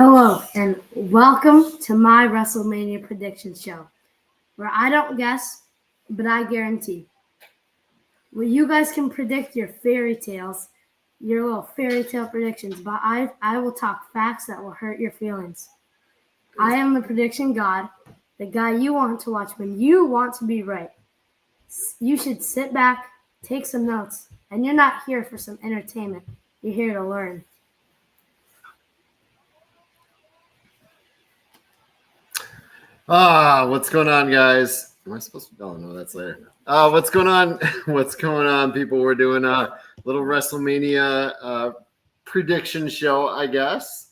Hello, and welcome to my Wrestlemania prediction show, where I don't guess, but I guarantee. Well, you guys can predict your fairy tales, your little fairy tale predictions, but I will talk facts that will hurt your feelings. I am the prediction god, the guy you want to watch when you want to be right. You should sit back, take some notes, and you're not here for some entertainment. You're here to learn. What's going on, guys? Am I supposed to? Oh, no, that's later. What's going on? What's going on, people? We're doing a little WrestleMania prediction show, I guess.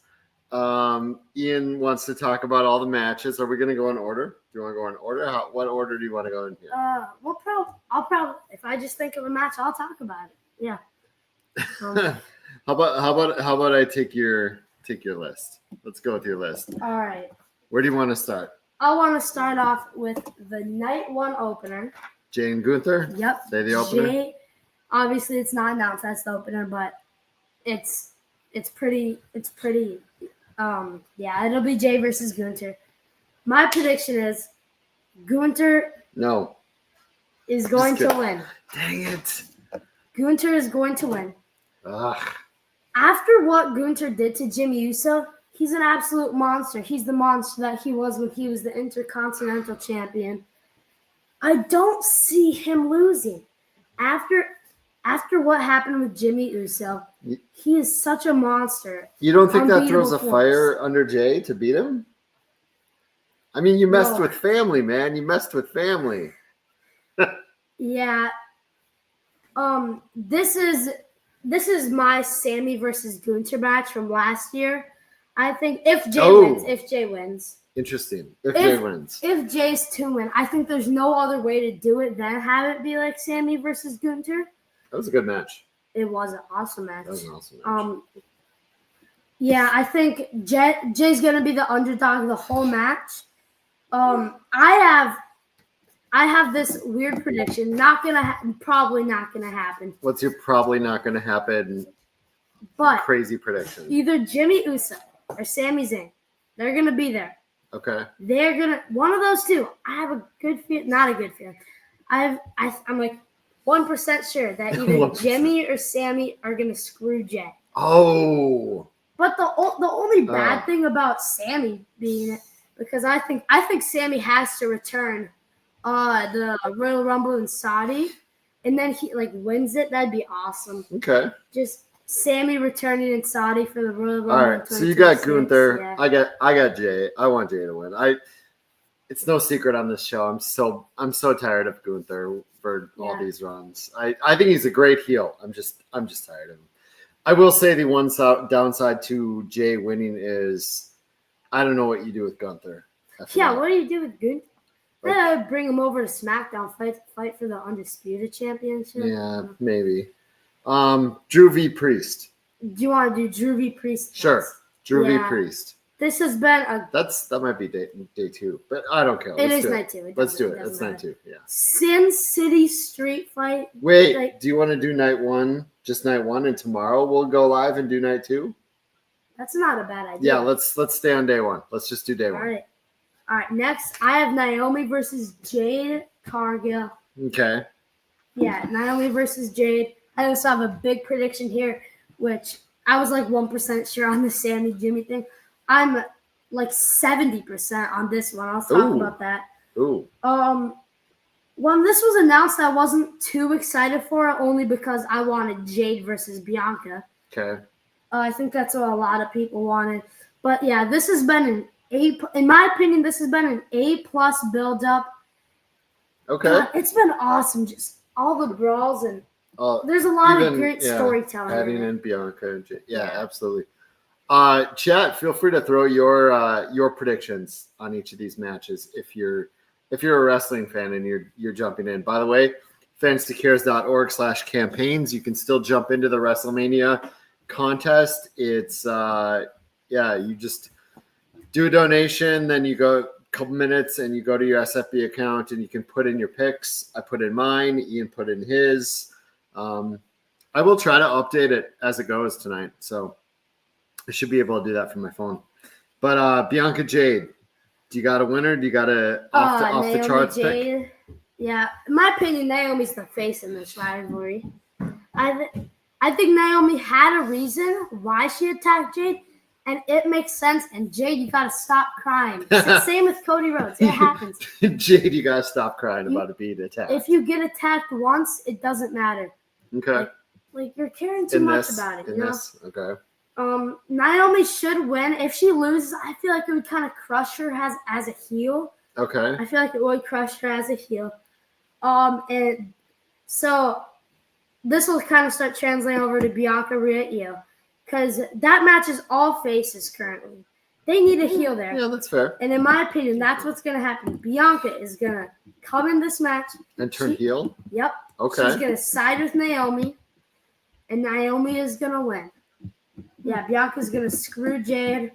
Iain wants to talk about all the matches. Are we going to go in order? Do you want to go in order? What order do you want to go in here? I'll probably, if I just think of a match, I'll talk about it. Yeah. How about I take your list? Let's go with your list. All right. Where do you want to start? I want to start off with the night one opener. Jay and Gunther? Yep. They the opener? Jay, obviously it's not announced that's the opener, but it's pretty yeah, it'll be Jay versus Gunther. My prediction is Gunther is going to win. Dang it. Gunther is going to win. Ugh. After what Gunther did to Jimmy Uso, he's an absolute monster. He's the monster that he was when he was the Intercontinental Champion. I don't see him losing. After what happened with Jimmy Uso, he is such a monster. You don't think that throws a fire under Jay to beat him? I mean, you messed with family, man. You messed with family. Yeah. This is my Sammy versus Gunther match from last year. I think if Jay wins. Interesting. If Jay wins. If Jay's to win, I think there's no other way to do it than have it be like Sammy versus Gunther. That was a good match. It was an awesome match. That was an awesome match. Yeah, I think Jay's gonna be the underdog of the whole match. I have this weird prediction. Probably not gonna happen. What's your probably not gonna happen? But crazy prediction. Either Jimmy Uso or Sami Zayn, they're gonna be there. Okay. They're gonna one of those two. I have a good feel, not a good feeling. I'm like 1% sure that either Jimmy or Sammy are gonna screw Jay. Oh. But the only bad thing about Sammy being it, because I think Sammy has to return the Royal Rumble in Saudi, and then he wins it. That'd be awesome. Okay. Just Sammy returning in Saudi for the Royal Rumble. All right, so you got Gunther. Yeah. I got Jay. I want Jay to win. It's no secret on this show. I'm so tired of Gunther for all these runs. I think he's a great heel. I'm just tired of him. I will say the one downside to Jay winning is I don't know what you do with Gunther. Yeah, what do you do with Gunther? Bring him over to SmackDown, fight for the Undisputed Championship. Yeah, maybe. Drew v. Priest. Do you want to do Drew v. Priest? Sure. Drew v. Priest. This has been that might be day 2, but I don't care. It is night 2. Let's do it. It's night 2. Yeah. Sin City Street Fight. Wait, do you want to do night 1? Just night 1, and tomorrow we'll go live and do night 2? That's not a bad idea. Yeah, let's stay on day 1. Let's just do day 1. All right. Next, I have Naomi versus Jade Cargill. Okay. Yeah, Naomi versus Jade. I also have a big prediction here, which I was like 1% sure on the Sammy Jimmy thing. I'm like 70% on this one. I'll talk about that. Ooh. When this was announced, I wasn't too excited for it, only because I wanted Jade versus Bianca. Okay. I think that's what a lot of people wanted. But yeah, this has been in my opinion, this has been an A+ build-up. Okay. It's been awesome. Just all the brawls and there's a lot of great storytelling. Adding in Bianca and Jay. Yeah, absolutely. Chat, feel free to throw your predictions on each of these matches if you're a wrestling fan and you're jumping in. By the way, fanstacares.org/campaigns. You can still jump into the WrestleMania contest. It's you just do a donation, then you go a couple minutes and you go to your SFB account and you can put in your picks. I put in mine. Iain put in his. I will try to update it as it goes tonight. So I should be able to do that from my phone. But Bianca Jade, do you got a winner? Do you got a off the Naomi charts pick? Jade. Yeah, in my opinion, Naomi's the face in this rivalry. I think Naomi had a reason why she attacked Jade, and it makes sense. And Jade, you gotta stop crying. Same with Cody Rhodes. It happens. Jade, you gotta stop crying about it being attacked. If you get attacked once, it doesn't matter. Okay. Like you're caring too much about it. Okay. Naomi should win. If she loses, I feel like it would kind of crush her as a heel. Okay. I feel like it would crush her as a heel. And so this will kind of start translating over to Bianca Rhea, because that match is all faces currently. They need a heel there. Yeah, that's fair. And in my opinion, that's what's going to happen. Bianca is going to come in this match. And turn heel? Yep. Okay. She's going to side with Naomi, and Naomi is going to win. Yeah, Bianca's going to screw Jade.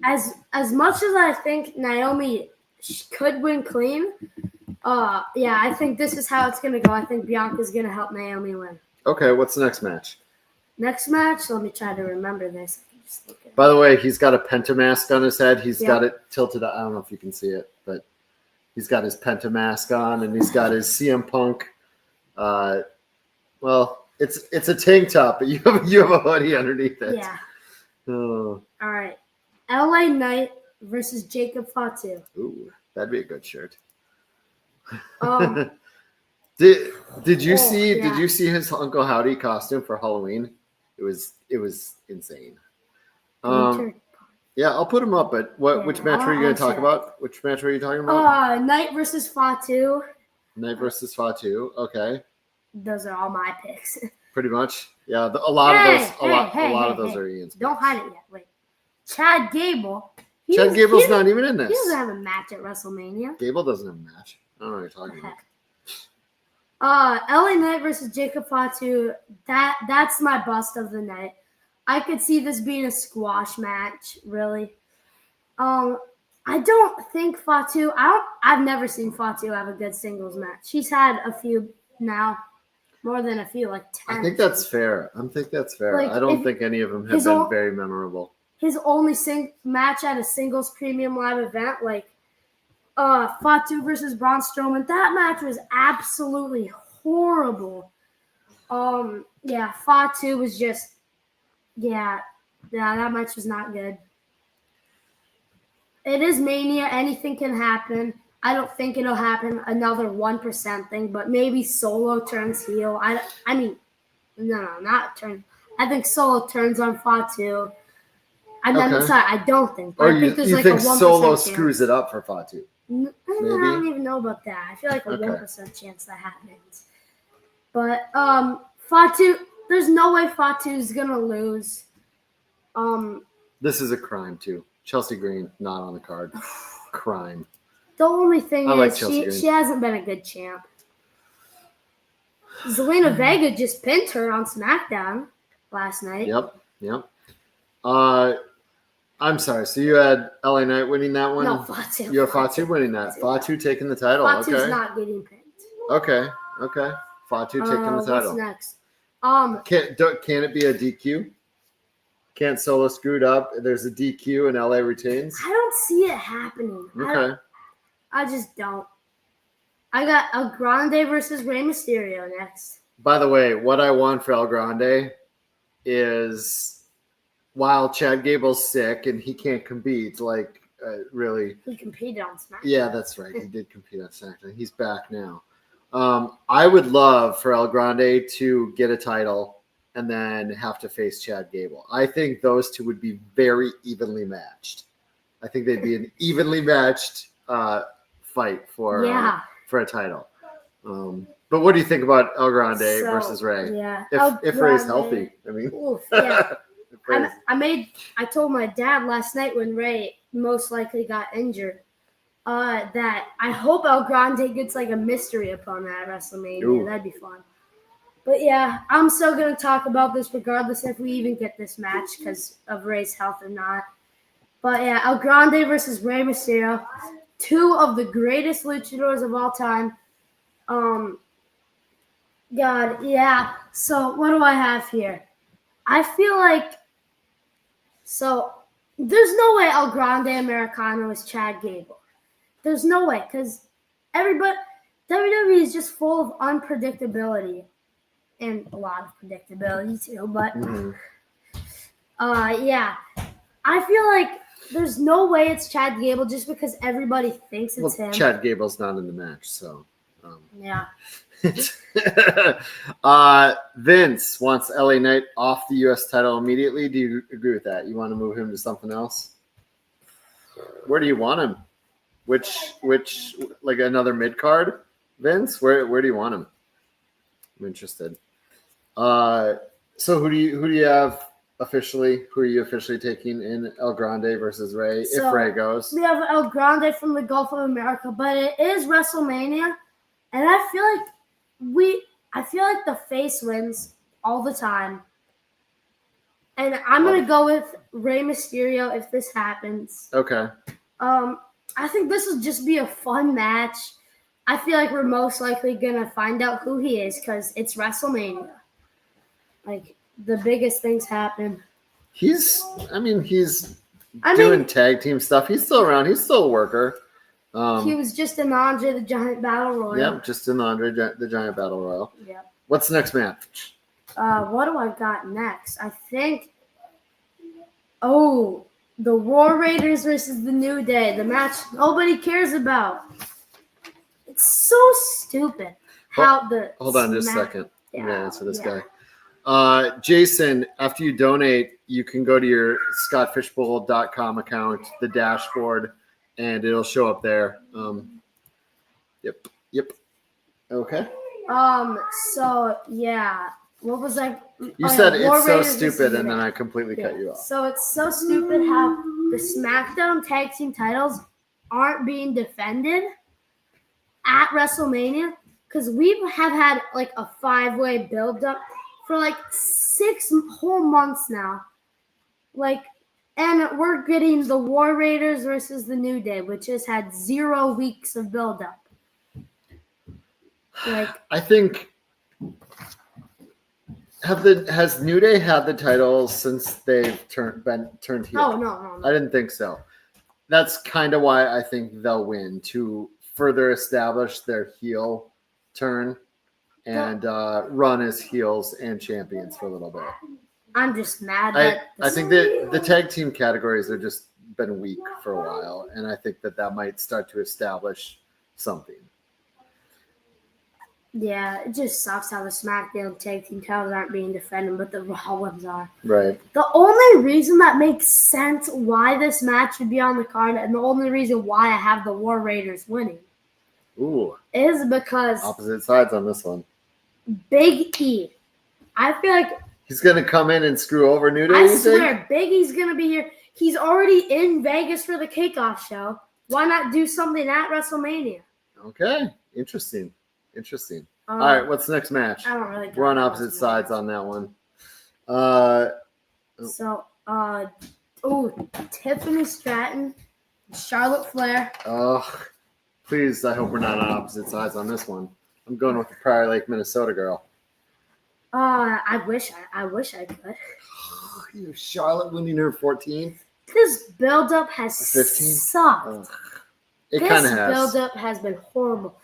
As much as I think Naomi could win clean, I think this is how it's going to go. I think Bianca's going to help Naomi win. Okay, what's the next match? Next match, let me try to remember this. By the way, he's got a pentamask on his head. He's got it tilted. I don't know if you can see it, but he's got his pentamask on, and he's got his CM Punk. Well, it's a tank top, but you have a hoodie underneath it. Yeah. Oh. All right. LA Knight versus Jacob Fatu. Ooh, that'd be a good shirt. Um, Did you see his Uncle Howdy costume for Halloween? It was insane. Yeah, I'll put him up. But which match were you going to talk about? Which match were you talking about? Knight versus Fatu. Knight versus Fatu. Okay. Those are all my picks. Pretty much. Yeah, a lot of those are Ian's. Don't hide it yet. Wait. Chad Gable. Chad Gable's not even in this. He doesn't have a match at WrestleMania. Gable doesn't have a match. I don't know what you're talking about. LA Knight versus Jacob Fatu. That's my bust of the night. I could see this being a squash match, really. I don't think Fatu. I've never seen Fatu have a good singles match. She's had a few now, more than a few, like 10. I think that's fair. Like, I don't think any of them have been very memorable. His only match at a singles premium live event, like Fatu versus Braun Strowman, that match was absolutely horrible. Fatu was just, that match was not good. It is Mania. Anything can happen. I don't think it'll happen. Another 1% thing, but maybe Solo turns heel. Not turn. I think Solo turns on Fatu. Sorry, I don't think. Or I think there's you like a think 1% Solo chance. screws it up for Fatu? I don't even know about that. I feel like a 1% chance that happens. But Fatu, there's no way Fatu's gonna lose. This is a crime too. Chelsea Green not on the card. Crime. The only thing is Chelsea she hasn't been a good champ. Zelina Vega just pinned her on SmackDown last night. Yep. I'm sorry. So you had LA Knight winning that one? No, Fatu. You have Fatu winning that. Fatu taking the title. Fatu's not getting pinned. Okay. Fatu taking the title. What's next? Can it be a DQ? Can't Solo screwed up? There's a DQ and LA retains? I don't see it happening. Okay. I just don't. I got El Grande versus Rey Mysterio next. By the way, what I want for El Grande is while Chad Gable's sick and he can't compete, really. He competed on SmackDown. Yeah, that's right. He did compete on SmackDown. He's back now. I would love for El Grande to get a title and then have to face Chad Gable. I think those two would be very evenly matched. I think they'd be an evenly matched fight for a title. But what do you think about El Grande versus Rey? Yeah, if Rey's healthy, I mean. Oof, yeah. I told my dad last night when Rey most likely got injured that I hope El Grande gets like a mystery opponent at WrestleMania. Ooh. That'd be fun. But yeah, I'm still going to talk about this regardless if we even get this match because of Rey's health or not. But yeah, El Grande versus Rey Mysterio, two of the greatest luchadors of all time. So what do I have here? I feel like There's no way El Grande Americano is Chad Gable. There's no way, because WWE is just full of unpredictability and a lot of predictability too. But yeah, I feel like there's no way it's Chad Gable just because everybody thinks it's him. Chad Gable's not in the match, so yeah. Vince wants LA Knight off the U.S. title immediately. Do you agree with that? You want to move him to something else? Where do you want him? Which like another mid card, Vince? Where do you want him? I'm interested. So who do you have officially? Who are you officially taking in El Grande versus Ray? So, if Ray goes, we have El Grande from the Gulf of America, but it is WrestleMania, and I feel like the face wins all the time. And I'm gonna go with Rey Mysterio if this happens. Okay. I think this will just be a fun match. I feel like we're most likely gonna find out who he is because it's WrestleMania. Like the biggest things happen. He's doing tag team stuff. He's still around. He's still a worker. He was just in Andre the Giant Battle Royal. Yep, just in Andre the Giant Battle Royal. Yep. What's the next match? What do I got next? I think. Oh, the War Raiders versus the New Day. The match nobody cares about. It's so stupid. Hold on just a second. I'm gonna answer this guy. Jason, after you donate, you can go to your scottfishbowl.com account, the dashboard, and it'll show up there. Yep. Okay. So yeah, what was I? You said it's so stupid, and then I completely cut you off. So it's so stupid how the SmackDown tag team titles aren't being defended at WrestleMania because we have had like a 5-way build-up for like 6 whole months now. Like, and we're getting the War Raiders versus the New Day, which has had 0 weeks of build-up. Like, I think has New Day had the titles since they've turned heel? Oh no. I didn't think so. That's kind of why I think they'll win, to further establish their heel turn and run as heels and champions for a little bit. I'm just mad that I think that the tag team categories have just been weak for a while, and I think that might start to establish something. Yeah, it just sucks how the SmackDown tag team titles aren't being defended, but the Raw ones are. Right. The only reason that makes sense why this match should be on the card, and the only reason why I have the War Raiders winning, is because opposite sides on this one. Big E. I feel like he's gonna come in and screw over New Day. I swear, Big E's gonna be here. He's already in Vegas for the kickoff show. Why not do something at WrestleMania? Okay, interesting. All right, what's the next match? I don't really. We're on opposite sides on that one. Tiffany Stratton, Charlotte Flair. Oh, please! I hope we're not on opposite sides on this one. I'm going with the Prior Lake, Minnesota girl. I wish I could. Charlotte winning her 14th. This build-up has 15? Sucked. It kind of has. This build-up has been horrible.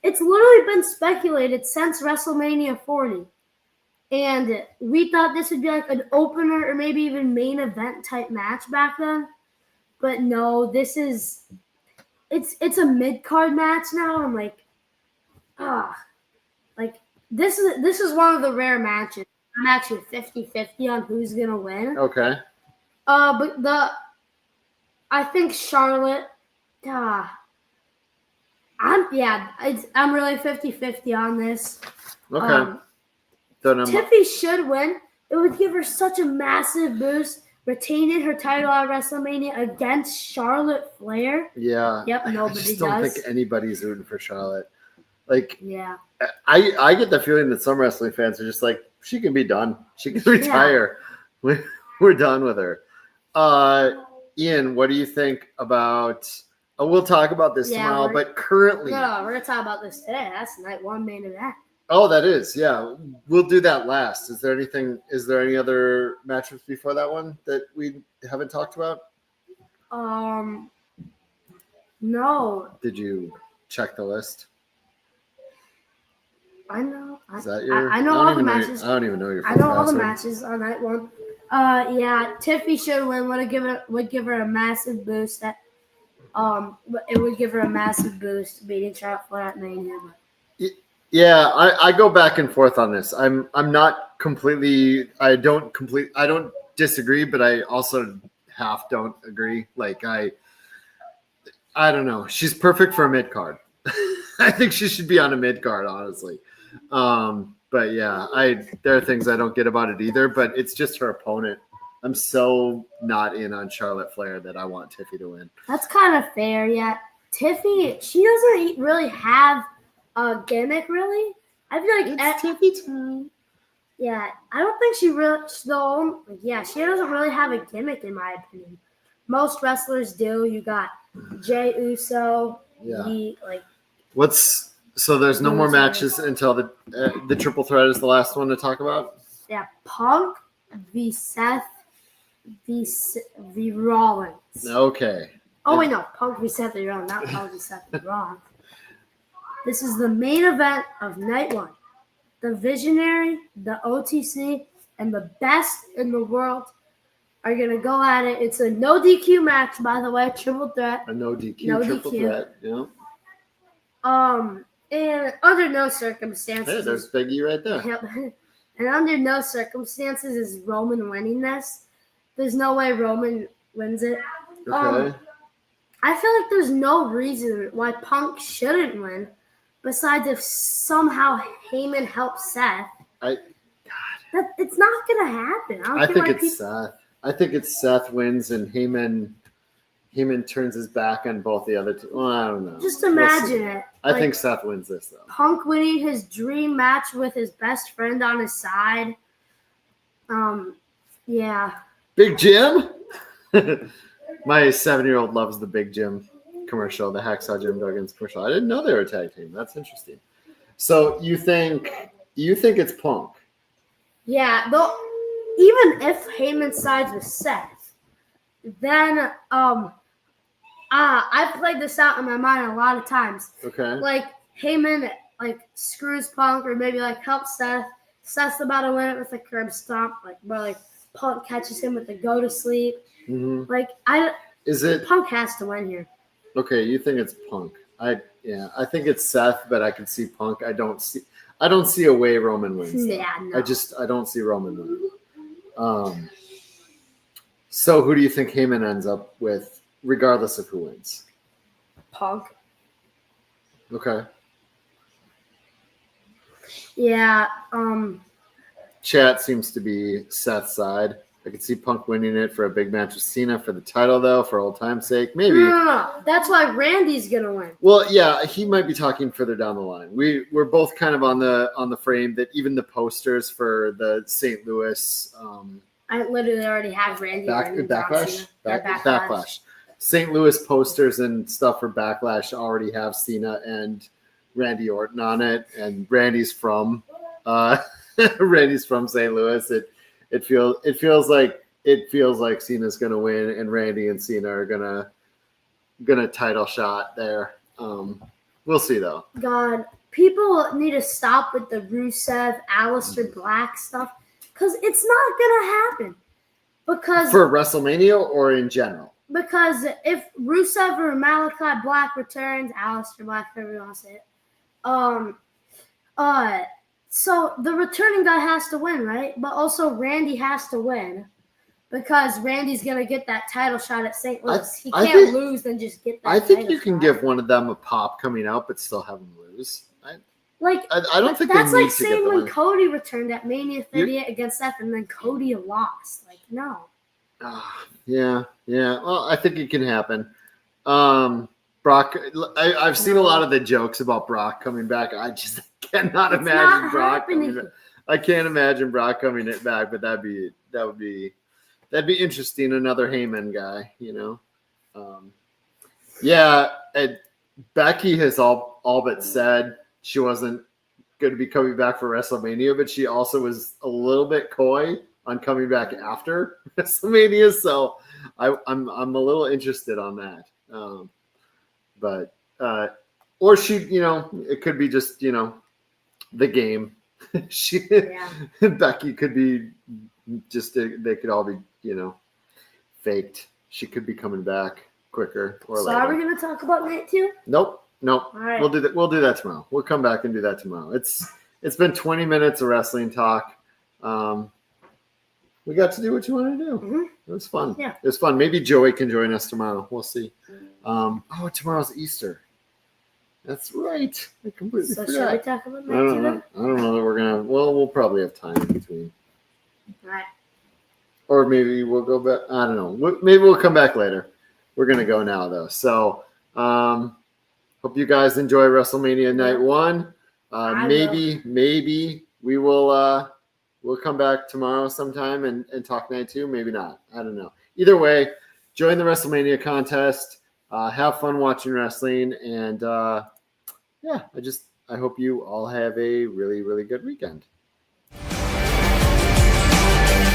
It's literally been speculated since WrestleMania 40. And we thought this would be like an opener or maybe even main event type match back then. But no, it's a mid-card match now. I'm like, this is one of the rare matches. I'm actually 50-50 on who's going to win. Okay. But I think Charlotte, I'm really 50-50 on this. Okay. Tiffy should win. It would give her such a massive boost, retaining her title at WrestleMania against Charlotte Flair. Yeah. Yep, nobody does. I just don't think anybody's rooting for Charlotte. Like, yeah. I get the feeling that some wrestling fans are just like, she can be done. She can retire. Yeah. We're done with her. Iain, what do you think about... we'll talk about this tomorrow, but currently... No, we're going to talk about this today. That's night one main event. Oh, that is, yeah. We'll do that last. Is there any other matches before that one that we haven't talked about? No, Did you check the list? I know. Is that your? I know all the matches. I don't even know your. I know all the password. matches on night one. Yeah, Tiffy should win. Would give her a massive boost. It would give her a massive boost beating Charlotte Flair at Mania. Yeah, I go back and forth on this. I'm not completely. I don't disagree, but I also half don't agree. Like I don't know. She's perfect for a mid card. I think she should be on a mid card, honestly. But yeah, there are things I don't get about it either. But it's just her opponent. I'm so not in on Charlotte Flair that I want Tiffy to win. That's kind of fair, yeah. Tiffy, she doesn't really have a gimmick, really. I feel like it's Tiffy time. Yeah, I don't think she really. Though, yeah, she doesn't really have a gimmick, in my opinion. Most wrestlers do. You got Jey Uso. Yeah. So there's no more matches until the triple threat is the last one to talk about. Yeah, Punk v Seth v Rollins. Okay. Oh wait, no, Punk v Seth v Rollins, not Punk v Seth v Rollins. This is the main event of night one. The Visionary, the OTC, and the best in the world are going to go at it. It's a no DQ match, by the way, triple threat. A no DQ triple threat, yeah. And under no circumstances. Hey, there's Big E right there. Yep. And under no circumstances is Roman winning this. There's no way Roman wins it. Okay. I feel like there's no reason why Punk shouldn't win, besides if somehow Heyman helps Seth. It's not gonna happen. I think it's Seth. I think it's Seth wins and Heyman turns his back on both the other two. Well, I don't know. Just imagine it. I think Seth wins this though. Punk winning his dream match with his best friend on his side. Yeah. Big Jim. My 7-year-old loves the Big Jim commercial, the Hacksaw Jim Duggan's commercial. I didn't know they were a tag team. That's interesting. So you think it's Punk? Yeah, though, even if Heyman sides with Seth, then I've played this out in my mind a lot of times. Okay. Like Heyman screws Punk or maybe helps Seth. Seth's about to win it with a curb stomp, where Punk catches him with the go to sleep. Mm-hmm. Punk has to win here. Okay, you think it's Punk? I think it's Seth, but I can see Punk. I don't see a way Roman wins. Yeah, no. I don't see Roman winning. So who do you think Heyman ends up with, regardless of who wins? Punk. Okay. Yeah. Chat seems to be Seth's side. I could see Punk winning it for a big match with Cena for the title, though, for old time's sake. Maybe. No. That's why Randy's gonna win. Well, yeah, he might be talking further down the line. We're both kind of on the frame that even the posters for the St. Louis. I literally already have Randy. Backlash. St. Louis posters and stuff for Backlash already have Cena and Randy Orton on it, and Randy's from St. Louis. It feels like Cena's gonna win, and Randy and Cena are gonna title shot there. We'll see though. God, people need to stop with the Rusev, Aleister Black stuff, because it's not gonna happen. Because for WrestleMania or in general. Because if Rusev or Malachi Black returns, Aleister Black, however you want to say it, so the returning guy has to win, right? But also Randy has to win because Randy's going to get that title shot at St. Louis. He can't lose and just get that title shot. I think you can give one of them a pop coming out, but still have them lose. I don't think that's they need like to saying get when Cody returned at Mania 38 against Seth and then Cody lost. No. Yeah. Well, I think it can happen. Brock, I've seen a lot of the jokes about Brock coming back. I just cannot imagine Brock coming back. I can't imagine Brock coming back, but that'd be interesting. Another Heyman guy, And Becky has all but said she wasn't going to be coming back for WrestleMania, but she also was a little bit coy on coming back after WrestleMania, so I'm a little interested on that. But or she, it could be just the game. Becky could be just they could all be faked. She could be coming back quicker or So later. are we going to talk about night 2? Nope. All right. We'll do that. We'll do that tomorrow. We'll come back and do that tomorrow. It's been 20 minutes of wrestling talk. We got to do what you wanted to do. Mm-hmm. It was fun. Yeah. It was fun. Maybe Joey can join us tomorrow. We'll see. Tomorrow's Easter. That's right. I completely So forgot. should we talk about I night 2 don't then? know. I don't know that we're gonna. Well, we'll probably have time in between, All right. or maybe we'll go back. I don't know. Maybe we'll come back later. We're gonna go now though. So, hope you guys enjoy WrestleMania Night 1. Maybe we will. We'll come back tomorrow sometime and talk night 2. Maybe not. I don't know. Either way, join the WrestleMania contest. Have fun watching wrestling, and I hope you all have a really, really good weekend.